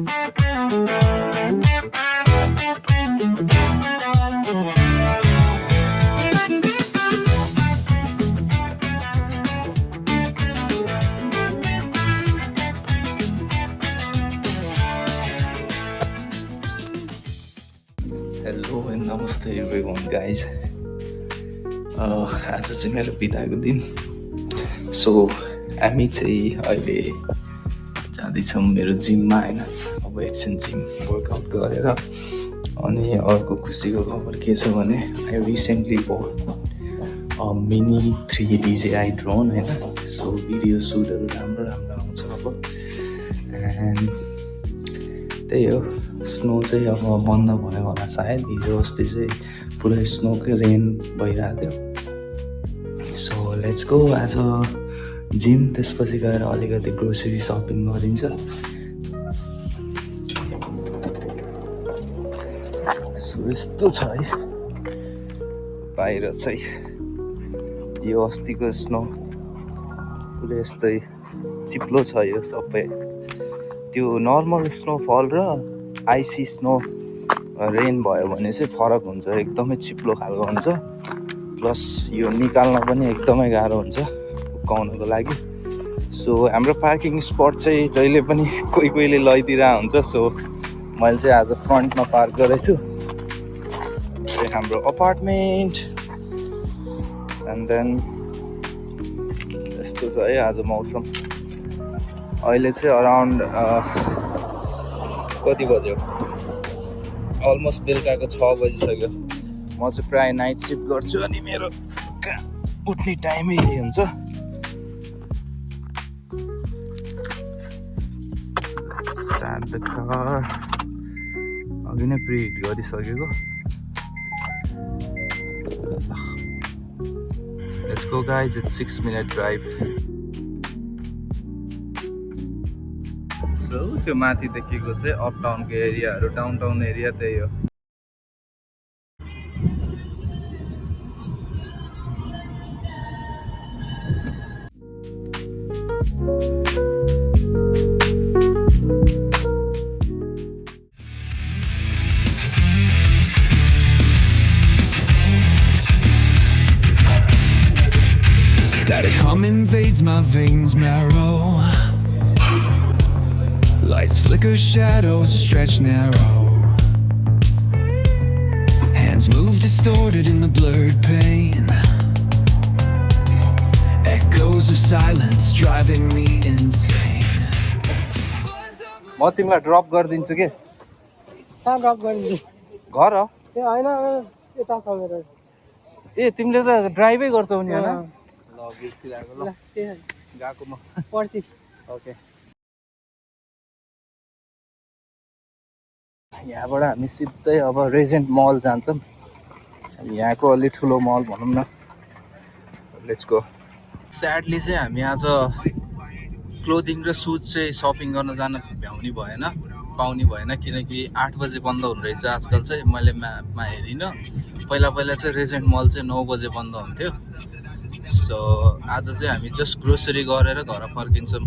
Hello and नमस्ते everyone guys. आज चाहिँ मेरो बिदाको दिन। सो हामी चाहिँ अहिले जाँदैछौँ मेरो जिममा होइन। अब एकछिन जिम वर्कआउट गरेर अनि अर्को खुसीको खबर के छ भने I recently but mini 3 DJI drone होइन। सो भिडियो सुटहरू राम्रो राम्रो आउँछ अब। एन्ड त्यही हो, स्नो चाहिँ अब बन्द भयो होला सायद। हिजो अस्ति चाहिँ पुरै स्नोकै रेन भइरहेको थियो। सो लेट्स गो आज जिम, त्यसपछि गएर अलिकति ग्रोसरी सपिङ गरिन्छ। सो यस्तो छ है बाहिर चाहिँ। यो अस्तिको स्नो पुरै यस्तै चिप्लो छ। यो सबै त्यो नर्मल स्नोफल र आइसी स्नो रेन भयो भने चाहिँ फरक हुन्छ, एकदमै चिप्लो खालको हुन्छ। प्लस यो निकाल्न पनि एकदमै गाह्रो हुन्छ उक्काउनको लागि। सो हाम्रो पार्किङ स्पट चाहिँ जहिले पनि कोही कोहीले लैदिरहेको हुन्छ। सो मैले चाहिँ आज फ्रन्टमा पार्क गरेछु। चाहिँ हाम्रो अपार्टमेन्ट। एन्ड देन यस्तो छ है आज मौसम। अहिले चाहिँ अराउन्ड कति बज्यो, अलमोस्ट बेलुकाको 6 बजिसक्यो। म चाहिँ प्रायः नाइट सिफ्ट गर्छु अनि मेरो उठ्ने टाइमै यही हुन्छ। Start the car. अघि नै प्रिहिट गरिसकेको। Let's go guys, it's 6 minute drive. त्यो माथि देखेको चाहिँ अपटाउनको एरियाहरू, डाउनटाउन एरिया त्यही हो। Static hum invades my veins marrow. Lights flicker, shadows stretch narrow. Hands move distorted in the blurred pain. Echoes of silence driving me insane. म तिमीलाई drop गरिदिन्छु के? कहाँ ड्रप गरिदिनु? घर हो ए होइन, यता छ मेरो। ए तिमीले त ड्राइभै गर्छौ नि होइन? ल बिर्सिरहेको। ल गएको म पर्सि। ओके। यहाँबाट हामी सिधै अब रेजेन्ट मल जान्छौँ। यहाँको अलि ठुलो मल भनौँ न। Let's go. स्याडली चाहिँ हामी आज क्लोदिङ र सुज चाहिँ सपिङ गर्न जान पाउने भएन किनकि 8 बजे बन्द हुने रहेछ आजकल चाहिँ। मैले म्यापमा हेरिनँ। पहिला चाहिँ रेजेन्ट मल चाहिँ 9 बजे बन्द हुन्थ्यो। सो आज चाहिँ हामी जस्ट ग्रोसरी गरेर घर फर्किन्छौँ।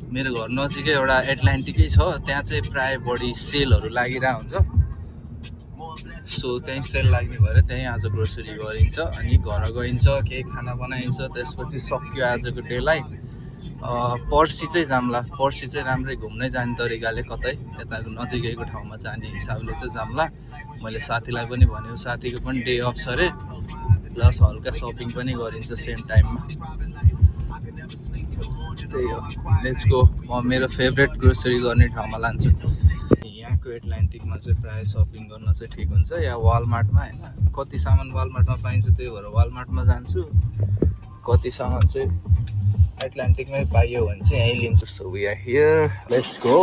मेरो घर नजिकै एउटा एटलान्टिकै छ, त्यहाँ चाहिँ प्राय बढी सेलहरू लागिरहेको हुन्छ। सो त्यहीँ सेल लाग्ने भएर त्यहीँ आज ग्रोसरी गरिन्छ अनि घर गइन्छ, केही खाना बनाइन्छ। त्यसपछि सक्यो आजको डेलाई। पर्सि चाहिँ जाम्ला। पर्सि चाहिँ राम्रै घुम्नै जाने तरिकाले कतै यताको नजिकैको ठाउँमा जाने हिसाबले चाहिँ जाम्ला। मैले साथीलाई पनि भन्यो, साथीको पनि डे अफ छ अरे, प्लस हल्का सपिङ पनि गरिन्छ सेम टाइममा। त्यही हो, लेट्स गो। म मेरो फेभरेट ग्रोसरी गर्ने ठाउँमा लान्छु। यहाँको एटलान्टिकमा चाहिँ प्रायः सपिङ गर्न चाहिँ ठिक हुन्छ, या वालमार्टमा होइन। कति सामान वालमार्टमा पाइन्छ, त्यही भएर वालमार्टमा जान्छु। कति सामान चाहिँ एटलान्टिकमै पाइयो भने चाहिँ यहीँ लिन्छु। So we are here, let's go.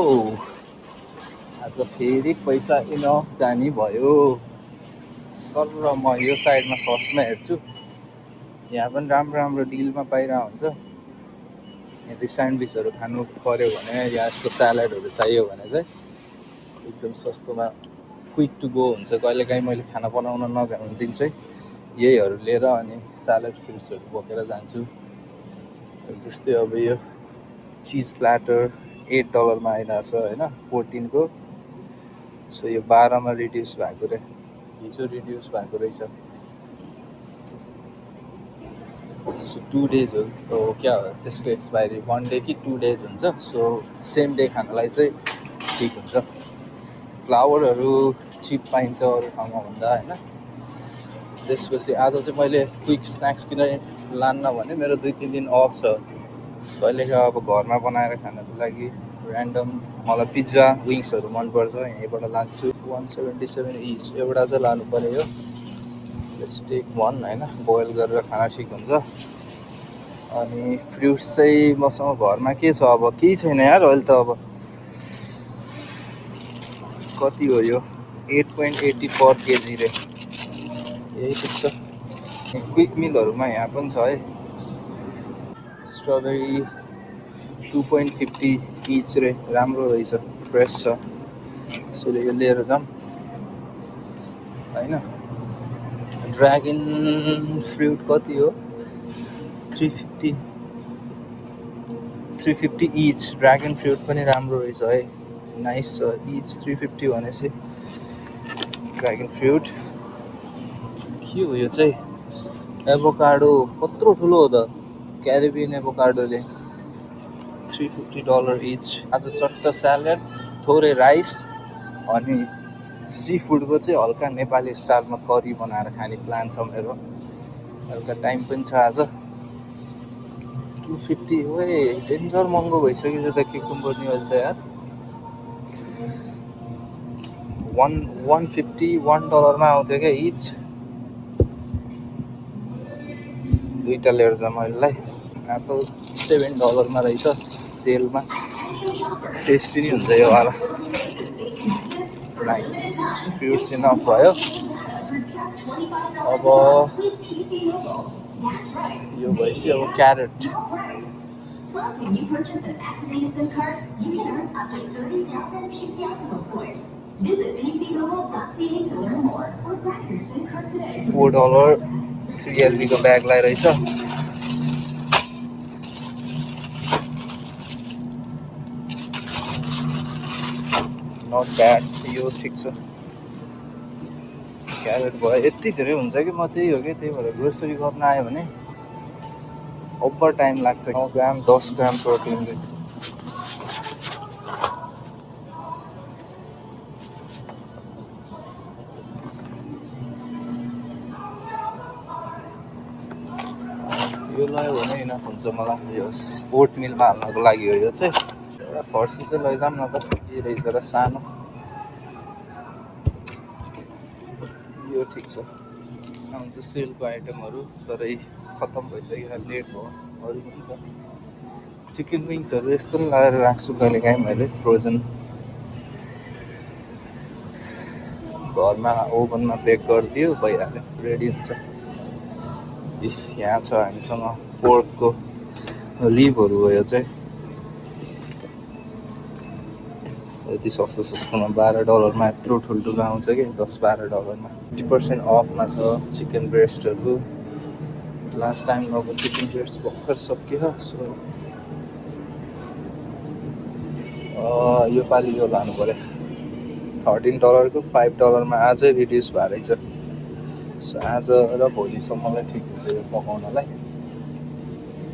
आज फेरि पैसा इनफ जाने भयो। सर र म यो साइडमा फर्स्टमा हेर्छु। यहाँ पनि राम्रो राम्रो डिलमा पाइरहेको हुन्छ। यदि स्यान्डविचहरू खानु पऱ्यो भने या यस्तो स्यालेडहरू चाहियो भने चाहिँ एकदम सस्तोमा क्विक टु गो हुन्छ। कहिलेकाहीँ मैले खाना बनाउन नभ्याउने दिन चाहिँ यहीहरू लिएर अनि स्यालेड फ्रुट्सहरू बोकेर जान्छु। जस्तै अब यो चिज प्ल्याटर $8 आइरहेको छ होइन 14 को। सो यो 12 मा रिड्युस भएको रे, हिजो रिड्युस भएको रहेछ। सो 2 डेज हो क्या हो त्यसको एक्सपायरी, 1 डे कि 2 डेज हुन्छ। सो सेम डे खानलाई चाहिँ ठिक हुन्छ। फ्लावरहरू चिप पाइन्छ अरू ठाउँमा भन्दा होइन। त्यसपछि आज चाहिँ मैले क्विक स्न्याक्स किन लान्न भने मेरो 2-3 दिन अफ छ। कहिलेका अब घरमा बनाएर खानको लागि ऱ्यान्डम मलाई पिज्जा विङ्सहरू मनपर्छ, यहीँबाट लान्छु। 177 इच एउटा चाहिँ लानु पऱ्यो। यो लेट्स टेक 1 होइन, बोइल गरेर खाना ठिक हुन्छ। अनि फ्रुट्स चाहिँ मसँग घरमा के छ, अब केही छैन यार अहिले त। अब कति हो यो 8.80 पर केजी रे, यही ठिक छ। क्विक मिलहरूमा यहाँ पनि छ है, स्ट्रबेरी 2.50 इच रे, राम्रो रहेछ, फ्रेस छ। सो यो लिएर जाऊँ होइन। ड्र्यागन फ्रुट कति हो, 350 इच। ड्र्यागन फ्रुट पनि राम्रो रहेछ है, नाइस छ। इच 350 भनेपछि ड्र्यागन फ्रुट। के हो यो चाहिँ, एभोकाडो कत्रो ठुलो हो त, क्यारिबियन एभोकाडोले $350 इच। आज चट्ट स्यालेड, थोरै राइस अनि सी फुडको चाहिँ हल्का नेपाली स्टाइलमा करी बनाएर खाने प्लान छ मेरो। हल्का टाइम पनि छ आज। 250 ओए डेन्जर महँगो भइसक्यो त क्युकुम्बर नि अहिले त यार। $1 मा आउँथ्यो क्या इच। दुईटा लिएर जाऊँ अहिलेलाई। एप्पल $7 मा रहेछ सेलमा, टेस्टी नै हुन्छ यो वाला। नाइस, फ्रुट्स इनफ भयो। अब यो भएपछि अब क्यारेट। $4 3LB को ब्याग लगाइरहेछ। नट ब्याड, यो ठिक छ। क्यारेट भयो, यति धेरै हुन्छ कि म त्यही हो कि, त्यही भएर ग्रोसरी गर्न आयो भने ओभर टाइम लाग्छ। 9 ग्राम 10 ग्राम प्रोटिन। यो लगायो भने इनफ हुन्छ मलाई। यो ओट मिलमा हाल्नको लागि हो यो चाहिँ। एउटा फर्सी चाहिँ लैजाऊँ न त, के रहेछ र सानो। यो ठिक छ। हुन्छ सेलको आइटमहरू, तर खत्तम भइसक्यो, लेट भयो। अरू पनि छ, चिकन विङ्सहरू यस्तो पनि लगाएर राख्छु कहिलेकाहीँ मैले फ्रोजन। घरमा ओभनमा बेक गरिदियो भइहाल्यो, रेडी हुन्छ। यहाँ छ हामीसँग पोर्कको लिभहरू हो। यो चाहिँ यति सस्तो सस्तोमा $12 मा यत्रो ठुल्ठुलो आउँछ कि, $10-12 मा। 50% अफमा छ चिकन ब्रेस्टहरू। लास्ट टाइम अब चिकन ब्रेस्ट भर्खर सकियो। सो यो पालि यो लानु पऱ्यो। $13 को $5 मा आजै रिड्युस भएर रहेछ। सो आज र भोलिसम्मलाई ठिक हुन्छ यो पकाउनलाई।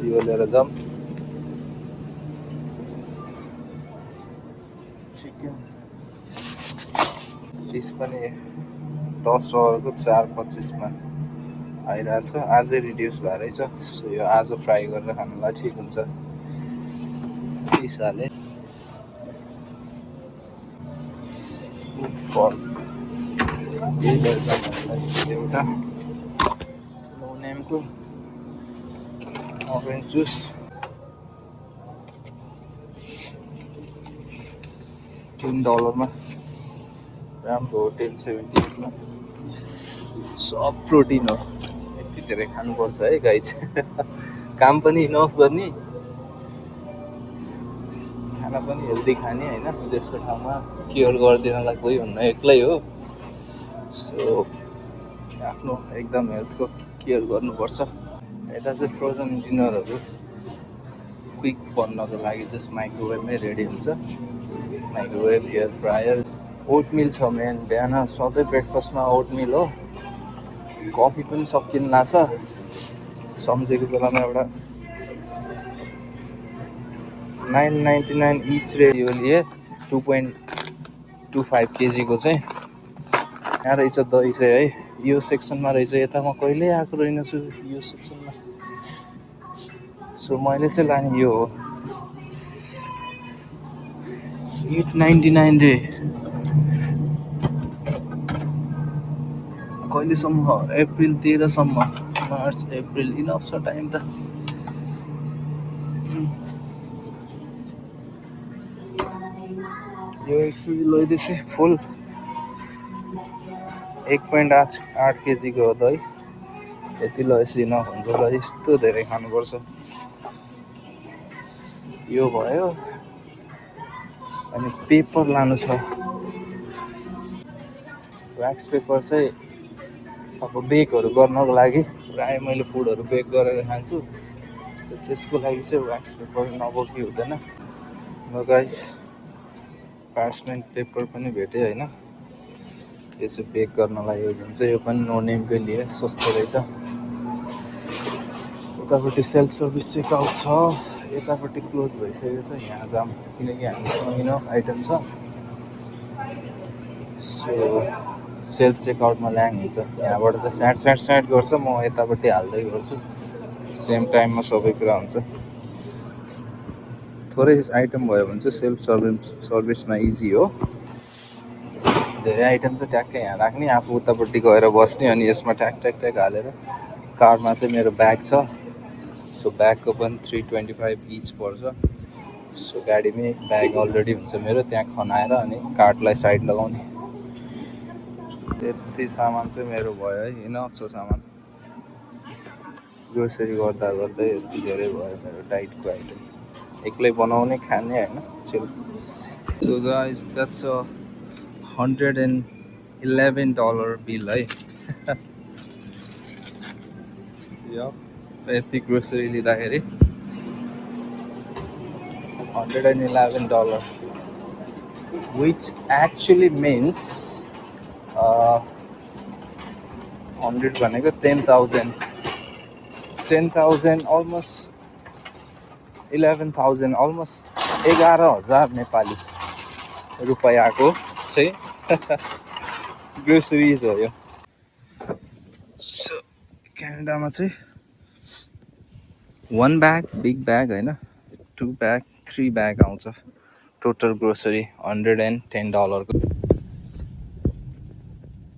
यो लिएर जाऊँ। चिकन फिस पनि $10 को 4.25 मा आइरहेछ, आजै रिड्युस भएर रहेछ। सो यो आज फ्राई गरेर खानलाई ठिक हुन्छ। फिस हाले एउटा नो नेमको ओरेन्ज जुस। $10 मा राम्रो हो, 10.78 मा। सब प्रोटिन हो, यति धेरै खानुपर्छ है गाइज। काम पनि इनफ गर्ने, खाना पनि हेल्दी खाने होइन। त्यसको ठाउँमा केयर गरिदिनलाई कोही हुन्न, एक्लै हो। सो आफ्नो एकदम हेल्थको केयर गर्नुपर्छ। यता चाहिँ फ्रोजन डिनरहरू क्विक बन्नको लागि जस्ट माइक्रोवेभमै रेडी हुन्छ। Microwave, air fryer. ओटमिल छ मेन, बिहान सधैँ ब्रेकफास्टमा ओटमिल हो। कफी पनि सकिन लाग्छ। सम्झेको बेलामा एउटा 999 इच यो लिए 2.25 केजीको चाहिँ। यहाँ रहेछ दही चाहिँ है, यो सेक्सनमा रहेछ। यता म कहिल्यै आएको रहेनछु यो सेक्सनमा, सो मैले चाहिँ लाने यो हो। 899 रे। कहिलेसम्म? अप्रिल 13 सम्म। मार्च अप्रिल इनफ छ टाइम त। यो एक्चुअली लैदैछ फुल 1.8 केजीको हो दही। यति लैसी इनफ हुन्छ। ल यस्तो धेरै खानुपर्छ। यो भयो। अनि पेपर लानु छ। व्याक्स पेपर चाहिँ अब बेकहरू गर्नको लागि प्रायः मैले फुडहरू बेक गरेर खान्छु, त्यसको लागि चाहिँ व्याक्स पेपर नबोकी हुँदैन। ल गाइस, पार्चमेन्ट पेपर पनि भेटेँ होइन। यो चाहिँ बेक गर्नलाई युज हुन्छ। यो पनि नो नेमकै लिए, सस्तो रहेछ। उतापट्टि सेल्फ सर्भिस चेकआउट छ। यतापट्टि क्लोज भइसकेको छ। यहाँ जाम किनकि हामीसँग इनफ आइटम छ। सो सेल्फ चेकआउटमा ल्याङ हुन्छ। यहाँबाट चाहिँ स्याट गर्छ, म यतापट्टि हाल्दै गर्छु। सेम टाइममा सबै कुरा हुन्छ। थोरै आइटम भयो भने चाहिँ सेल्फ सर्भिसमा इजी हो। धेरै आइटम चाहिँ ट्याक्कै यहाँ राख्ने, आफू उतापट्टि गएर बस्ने, अनि यसमा ट्याक ट्याक ट्याक हालेर। कारमा चाहिँ मेरो ब्याग छ, सो ब्यागको पनि 325 इच पर्छ। सो गाडीमै ब्याग अलरेडी हुन्छ मेरो, त्यहाँ खनाएर अनि कार्डलाई साइड लगाउने। त्यति सामान चाहिँ मेरो भयो है, इनफ छ सामान। ग्रोसरी गर्दा गर्दै यति धेरै भयो मेरो डाइटको आइटम। एक्लै बनाउने खाने होइन, chill. So guys, that's a $111 bill है। यति ग्रोसरी लिँदाखेरि $111, which actually means 100 भनेको 10,000, almost 11,000, almost 11,000 नेपाली रुपैयाँको चाहिँ ग्रोसरिज हो यो। सो क्यानाडामा चाहिँ 1 ब्याग, बिग ब्याग होइन, 2 ब्याग, 3 ब्याग आउँछ। टोटल ग्रोसरी $110 को।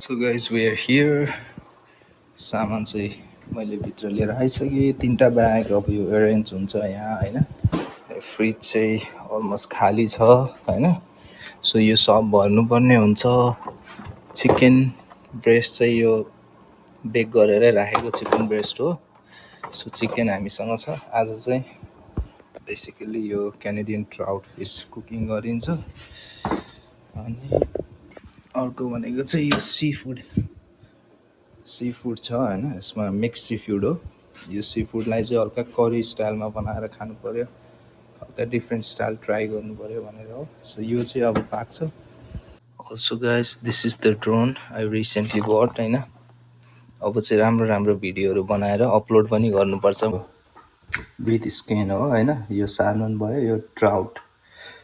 So guys, we are here. सामान चाहिँ मैले भित्र लिएर आइसकेँ। 3टा ब्याग अब यो एरेन्ज हुन्छ यहाँ होइन। फ्रिज चाहिँ अलमोस्ट खाली छ होइन। सो यो सब भर्नुपर्ने हुन्छ। चिकन ब्रेस्ट चाहिँ यो बेक गरेरै राखेको चिकन ब्रेस्ट हो। सो चिकन हामीसँग छ। आज चाहिँ बेसिकली यो क्यानेडियन ट्राउट फिस कुकिङ गरिन्छ। अनि अर्को भनेको चाहिँ यो सी फुड छ होइन। यसमा मिक्स सी फुड हो। यो सी फुडलाई चाहिँ हल्का करी स्टाइलमा बनाएर खानु पऱ्यो, हल्का डिफ्रेन्ट स्टाइल ट्राई गर्नु पऱ्यो भनेर हो। सो यो चाहिँ अब पाक्छ। Also guys, this is the drone I recently but होइन। अब चाहिँ राम्रो राम्रो भिडियोहरू बनाएर अपलोड पनि गर्नुपर्छ। विथ स्किन हो होइन। यो साल्मन भयो, यो ट्राउट।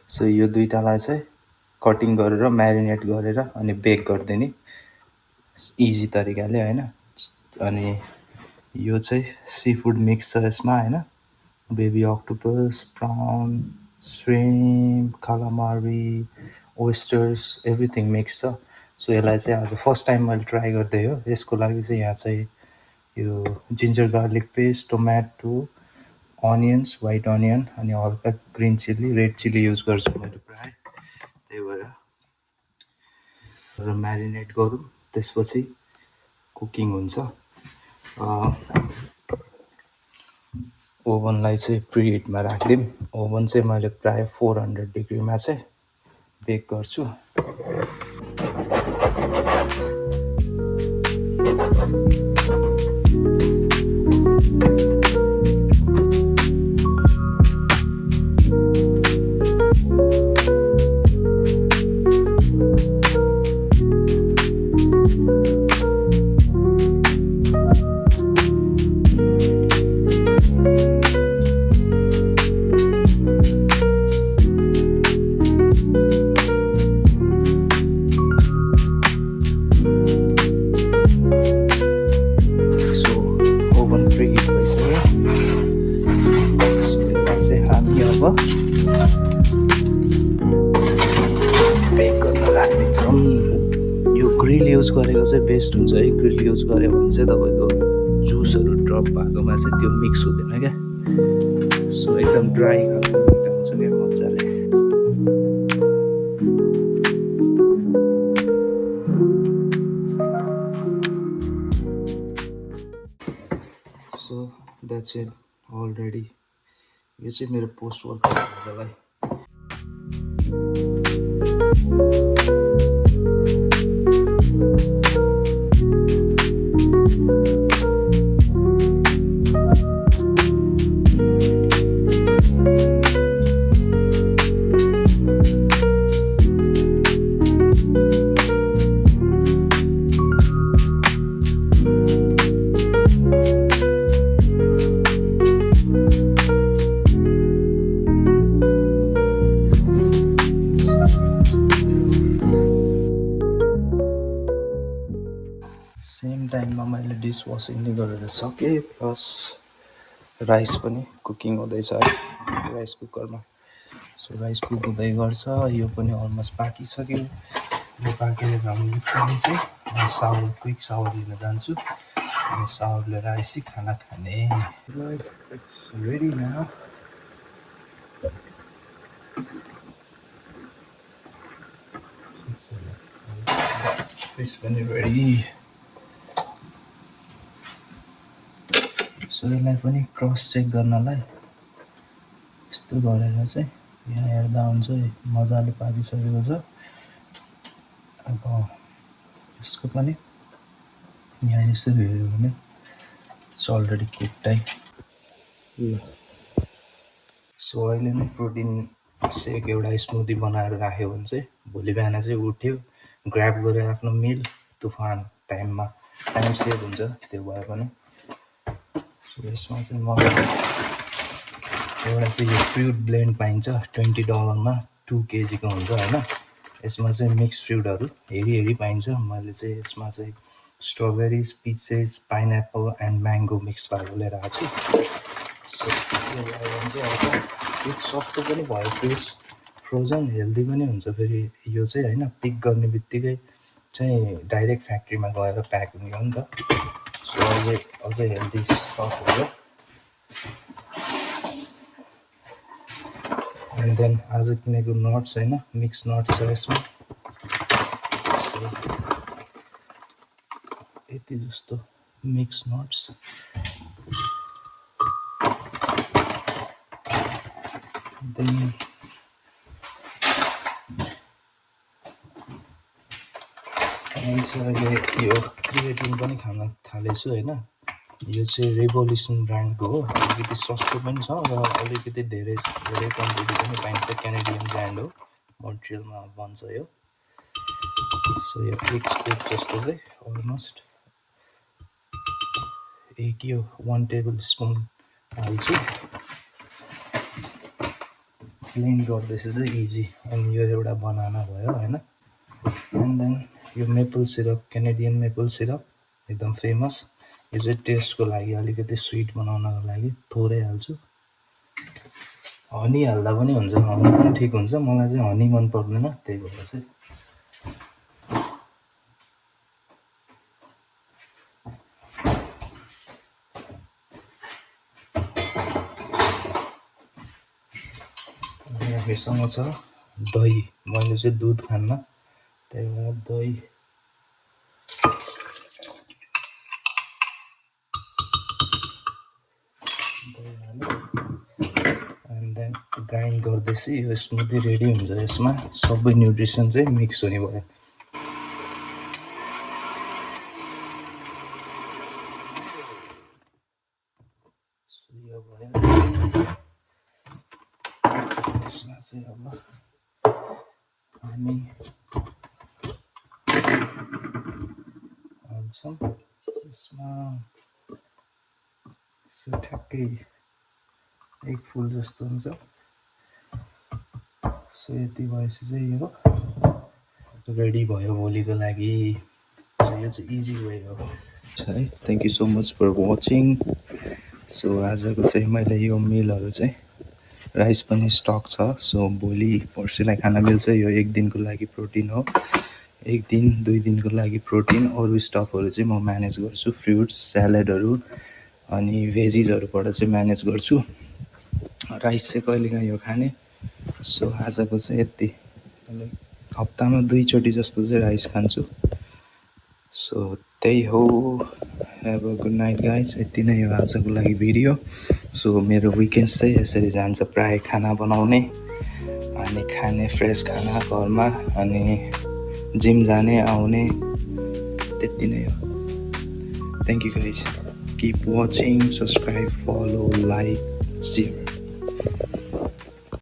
सो यो दुइटालाई चाहिँ कटिङ गरेर म्यारिनेट गरेर अनि बेक गरिदिने इजी तरिकाले होइन। अनि यो चाहिँ सी फुड मिक्स छ यसमा होइन। Baby octopus, brown, shrimp, कालामारी, ओइस्टर्स, everything mix छ। सो यसलाई चाहिँ आज फर्स्ट टाइम मैले ट्राई गर्दै हो। यसको लागि चाहिँ यहाँ चाहिँ यो ginger garlic paste, tomato, onions, white onion अनि हल्का green chilli, red chilli use गर्छु मैले प्रायः। त्यही भएर म्यारिनेट गरौँ, त्यसपछि कुकिङ हुन्छ। ओभनलाई चाहिँ प्रिहिटमा राखिदिउँ। ओभन चाहिँ मैले प्रायः 400 डिग्रीमा चाहिँ बेक गर्छु। ग्रिल युज गरेको चाहिँ बेस्ट हुन्छ है। ग्रिल युज गऱ्यो भने चाहिँ तपाईँको जुसहरू ड्रप भएकोमा चाहिँ त्यो मिक्स हुँदैन क्या। सो एकदम ड्राई खालको मिठो हुन्छ क्या मजाले। So that's it already. यो चाहिँ मेरो पोस्ट वर्कआउट आजलाई। सेम टाइममा मैले डिस वासिङ नि गरेर सकेँ, प्लस राइस पनि कुकिङ हुँदैछ है राइस कुकरमा। सो राइस कुक हुँदै गर्छ, यो पनि अलमोस्ट पाकिसक्यो। यो पाकेर भएपछि चाहिँ म सावर क्विक सावर लिन जान्छु। अनि सावर लिएर आएपछि खाना खाने। It's ready now. फिस पनि रेडी। सो यसलाई पनि क्रस चेक गर्नलाई यस्तो गरेर चाहिँ यहाँ हेर्दा हुन्छ मजाले पाकिसकेको छ। अब यसको पनि यहाँ यसो हेऱ्यो भने it's already cook type. So अहिले नै प्रोटिन सेक एउटा स्मुदी बनाएर राख्यो भने चाहिँ भोलि बिहान चाहिँ उठ्यो, ग्र्याब गऱ्यो आफ्नो मिल, तुफान टाइममा टाइम सेभ हुन्छ त्यो भए पनि। यसमा चाहिँ म एउटा चाहिँ यो फ्रुट ब्लेन्ड पाइन्छ $20 2 kg को हुन्छ होइन। यसमा चाहिँ मिक्स फ्रुटहरू हेरी पाइन्छ। मैले चाहिँ यसमा चाहिँ strawberries, peaches, pineapple and mango mix भएको लिएर आएको छु। सो यो भयो भने चाहिँ अब यो सस्तो पनि भयो, फ्रुट्स फ्रोजन हेल्दी पनि हुन्छ। फेरि यो चाहिँ होइन पिक गर्ने बित्तिकै चाहिँ डाइरेक्ट फ्याक्ट्रीमा गएर प्याक हुने हो नि त। सो अहिले अझै हेल्दी स्टक भयो। एन्ड देन आज किनेको नट्स होइन मिक्स नट्स छ यसमा। यति जस्तो मिक्स नट्स। देन अहिले यो क्रिएटिन पनि खान थालेछु होइन। यो चाहिँ रेभोल्युसन ब्रान्डको हो। अलिकति सस्तो पनि छ र अलिकति धेरै क्वान्टिटी पनि पाइन्छ। क्यानेडियन ब्रान्ड हो, मोन्ट्रियलमा बन्छ यो। सो यो एक स्कुप जस्तो चाहिँ अलमोस्ट यो 1 टेबलस्पुन हाल्छु। ब्लेन्ड गर्दैछ चाहिँ इजी। अनि यो एउटा बनाना भयो होइन। एन्ड देन यो maple syrup, Canadian maple syrup एकदम फेमस। यो चाहिँ टेस्टको लागि अलिकति स्विट बनाउनको लागि थोरै हाल्छु। हनी हाल्दा पनि हुन्छ, हनी पनि ठिक हुन्छ। मलाई चाहिँ हनी मन पर्दैन, त्यही भएर चाहिँ हामीसँग छ दही। मैले चाहिँ दुध खान्न, त्यही भएर दही। एन्ड देन ग्राइन्ड गर्दैछु यो स्मुदी रेडी हुन्छ। यसमा सबै न्युट्रिसन चाहिँ मिक्स हुने भयो। यो भयो। यसमा चाहिँ अब हामी हाल्छौँ यसमा सो ठ्याक्कै 1 फुल जस्तो हुन्छ। सो यति भएपछि चाहिँ यो रेडी भयो भोलिको लागि। सो यो चाहिँ इजी वे हो है। Thank you so much for watching. So आजको चाहिँ मैले यो मिलहरू चाहिँ राइस पनि स्टक छ। सो भोलि पर्सिलाई खाना मिल्छ। यो 1 दिनको लागि प्रोटिन हो। एक दिन 2 दिनको लागि प्रोटिन, अरू स्टफहरू चाहिँ म म्यानेज गर्छु, फ्रुट्स स्यालेडहरू अनि भेजिजहरूबाट चाहिँ म्यानेज गर्छु। राइस चाहिँ कहिलेकाहीँ यो खाने। सो आजको चाहिँ यति, हप्तामा 2 चोटि जस्तो चाहिँ राइस खान्छु। सो त्यही हो। Have a good night guys. यति नै हो आजको लागि भिडियो। सो मेरो विकेन्ड्स चाहिँ यसरी जान्छ, प्राय खाना बनाउने अनि खाने फ्रेस खाना घरमा अनि जिम जाने आउने, त्यति नै हो। Thank you guys, keep watching, subscribe, follow, like, share.